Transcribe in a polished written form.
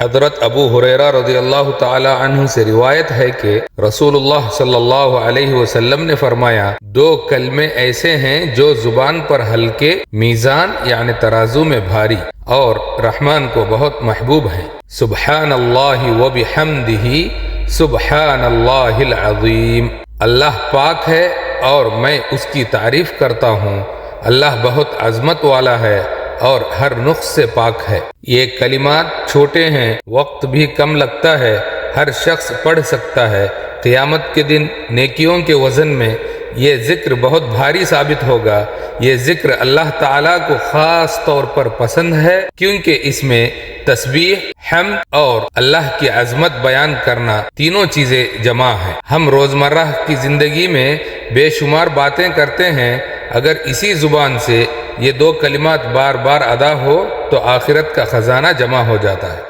हज़रत अबू हुरैरा रज़ियल्लाहु ताला अन्हु से रिवायत है कि रसूलुल्लाह सल्लल्लाहु अलैहि वसल्लम ने फरमाया, दो कलमे ऐसे हैं जो जुबान पर हल्के, मीज़ान यानी तराजू में भारी और रहमान को बहुत महबूब हैं। सुब्हानल्लाहि व बिहम्दिही सुब्हानल्लाहिल अज़ीम। अल्लाह पाक है और मैं उसकी तारीफ करता हूँ। अल्लाह बहुत अज़मत वाला है और हर नुक्स से पाक है। ये कलिमात छोटे हैं, वक्त भी कम लगता है, हर शख्स पढ़ सकता है। क़यामत के दिन नेकियों के वज़न में ये ज़िक्र बहुत भारी साबित होगा। ये ज़िक्र अल्लाह ताला को ख़ास तौर पर पसंद है, क्योंकि इसमें तस्बीह, हम्द और अल्लाह की अज़मत बयान करना तीनों चीज़ें जमा हैं। हम रोज़मर्रा की ज़िंदगी में बेशुमार बातें करते हैं। अगर इसी ज़ुबान से ये दो कलिमात बार बार अदा हो तो आखिरत का ख़जाना जमा हो जाता है।